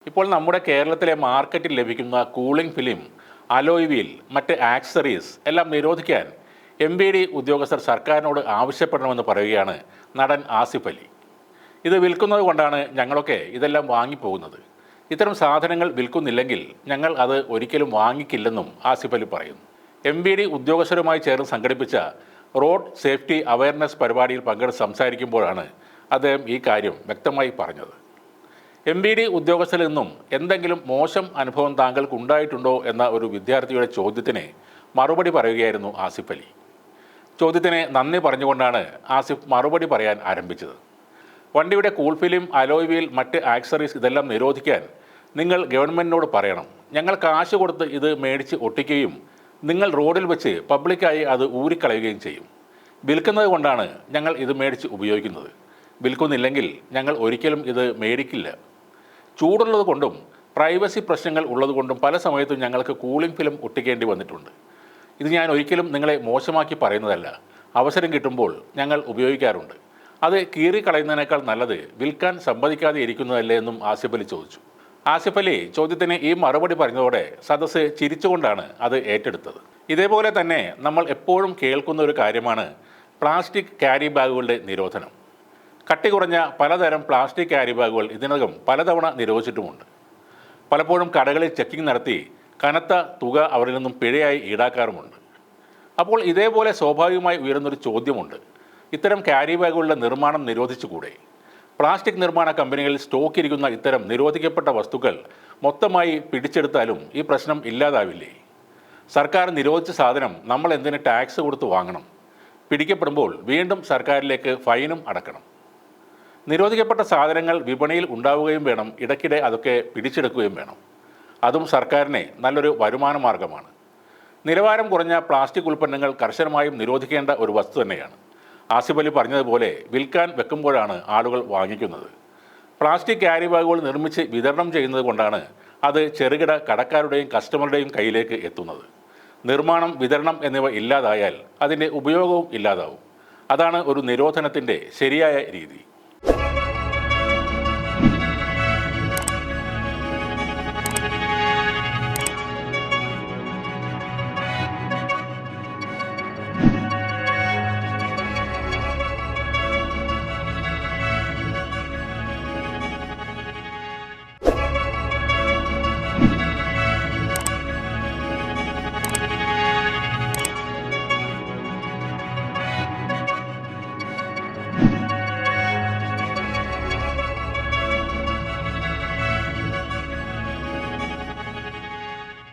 ഇപ്പോൾ നമ്മുടെ കേരളത്തിലെ മാർക്കറ്റിൽ ലഭിക്കുന്ന കൂളിംഗ് ഫിലിം, അലോയ് വീൽ, മറ്റ് ആക്സസറീസ് എല്ലാം നിരോധിക്കാൻ MBD ഉദ്യോഗസ്ഥർ സർക്കാരിനോട് ആവശ്യപ്പെടണമെന്ന് പറയുകയാണ് നടൻ ആസിഫ് അലി. ഇത് വിൽക്കുന്നത് കൊണ്ടാണ് ഞങ്ങളൊക്കെ ഇതെല്ലാം വാങ്ങിപ്പോകുന്നത്. ഇത്തരം സാധനങ്ങൾ വിൽക്കുന്നില്ലെങ്കിൽ ഞങ്ങൾ അത് ഒരിക്കലും വാങ്ങിക്കില്ലെന്നും ആസിഫ് അലി പറയുന്നു. MBD ഉദ്യോഗസ്ഥരുമായി ചേർന്ന് സംഘടിപ്പിച്ച റോഡ് സേഫ്റ്റി അവയർനെസ് പരിപാടിയിൽ പങ്കെടുത്ത് സംസാരിക്കുമ്പോഴാണ് അദ്ദേഹം ഈ കാര്യം വ്യക്തമായി പറഞ്ഞത്. MBD ഉദ്യോഗസ്ഥരിൽ നിന്നും എന്തെങ്കിലും മോശം അനുഭവം താങ്കൾക്ക് ഉണ്ടായിട്ടുണ്ടോ എന്ന ഒരു വിദ്യാർത്ഥിയുടെ ചോദ്യത്തിന് മറുപടി പറയുകയായിരുന്നു ആസിഫ് അലി. ചോദ്യത്തിന് നന്ദി പറഞ്ഞുകൊണ്ടാണ് ആസിഫ് മറുപടി പറയാൻ ആരംഭിച്ചത്. വണ്ടിയുടെ കൂൾ ഫിലിം, അലോയ് വീൽ, മറ്റ് ആക്സസറീസ് ഇതെല്ലാം നിരോധിക്കാൻ നിങ്ങൾ ഗവൺമെൻറ്റിനോട് പറയണം. ഞങ്ങൾ കാശ് കൊടുത്ത് ഇത് മേടിച്ച് ഒട്ടിക്കുകയും നിങ്ങൾ റോഡിൽ വെച്ച് പബ്ലിക്കായി അത് ഊരിക്കളയുകയും ചെയ്യും. വിൽക്കുന്നത് കൊണ്ടാണ് ഞങ്ങൾ ഇത് മേടിച്ച് ഉപയോഗിക്കുന്നത്. വിൽക്കുന്നില്ലെങ്കിൽ ഞങ്ങൾ ഒരിക്കലും ഇത് മേടിക്കില്ല. ചൂടുള്ളത് കൊണ്ടും പ്രൈവസി പ്രശ്നങ്ങൾ ഉള്ളതുകൊണ്ടും പല സമയത്തും ഞങ്ങൾക്ക് കൂളിംഗ് ഫിലിം ഒട്ടിക്കേണ്ടി വന്നിട്ടുണ്ട്. ഇത് ഞാൻ ഒരിക്കലും നിങ്ങളെ മോശമാക്കി പറയുന്നതല്ല. അവസരം കിട്ടുമ്പോൾ ഞങ്ങൾ ഉപയോഗിക്കാറുണ്ട്. അത് കീറിക്കളയുന്നതിനേക്കാൾ നല്ലത് വിൽക്കാൻ സമ്മതിക്കാതെ ഇരിക്കുന്നതല്ലേ എന്നും ആസിഫ് അലി ചോദിച്ചു. ആസിഫ് അലി ചോദ്യത്തിന് ഈ മറുപടി പറഞ്ഞതോടെ സദസ്സ് ചിരിച്ചുകൊണ്ടാണ് അത് ഏറ്റെടുത്തത്. ഇതേപോലെ തന്നെ നമ്മൾ എപ്പോഴും കേൾക്കുന്ന ഒരു കാര്യമാണ് പ്ലാസ്റ്റിക് ക്യാരി ബാഗുകളുടെ നിരോധനം. കട്ടി കുറഞ്ഞ പലതരം പ്ലാസ്റ്റിക് ക്യാരി ബാഗുകൾ ഇതിനകം പലതവണ നിരോധിച്ചിട്ടുമുണ്ട്. പലപ്പോഴും കടകളിൽ ചെക്കിംഗ് നടത്തി കനത്ത തുക അവരിൽ നിന്നും പിഴയായി ഈടാക്കാറുമുണ്ട്. അപ്പോൾ ഇതേപോലെ സ്വാഭാവികമായി ഉയരുന്നൊരു ചോദ്യമുണ്ട്. ഇത്തരം ക്യാരി ബാഗുകളുടെ നിർമ്മാണം നിരോധിച്ചുകൂടെ? പ്ലാസ്റ്റിക് നിർമ്മാണ കമ്പനികളിൽ സ്റ്റോക്ക് ഇരിക്കുന്ന ഇത്തരം നിരോധിക്കപ്പെട്ട വസ്തുക്കൾ മൊത്തമായി പിടിച്ചെടുത്താലും ഈ പ്രശ്നം ഇല്ലാതാവില്ലേ? സർക്കാർ നിരോധിച്ച സാധനം നമ്മൾ എന്തിന് ടാക്സ് കൊടുത്ത് വാങ്ങണം? പിടിക്കപ്പെടുമ്പോൾ വീണ്ടും സർക്കാരിലേക്ക് ഫൈനും അടക്കണം. നിരോധിക്കപ്പെട്ട സാധനങ്ങൾ വിപണിയിൽ ഉണ്ടാവുകയും വേണം, ഇടയ്ക്കിടെ അതൊക്കെ പിടിച്ചെടുക്കുകയും വേണം. അതും സർക്കാരിനെ നല്ലൊരു വരുമാന മാർഗമാണ്. നിലവാരം കുറഞ്ഞ പ്ലാസ്റ്റിക് ഉൽപ്പന്നങ്ങൾ കർശനമായും നിരോധിക്കേണ്ട ഒരു വസ്തു തന്നെയാണ്. ആസിഫ് അലി പറഞ്ഞതുപോലെ വിൽക്കാൻ വെക്കുമ്പോഴാണ് ആളുകൾ വാങ്ങിക്കുന്നത്. പ്ലാസ്റ്റിക് ക്യാരി ബാഗുകൾ നിർമ്മിച്ച് വിതരണം ചെയ്യുന്നത് കൊണ്ടാണ് അത് ചെറുകിട കടക്കാരുടെയും കസ്റ്റമറുടെയും കയ്യിലേക്ക് എത്തുന്നത്. നിർമ്മാണം, വിതരണം എന്നിവ ഇല്ലാതായാൽ അതിൻ്റെ ഉപയോഗവും ഇല്ലാതാവും. അതാണ് ഒരു നിരോധനത്തിൻ്റെ ശരിയായ രീതി.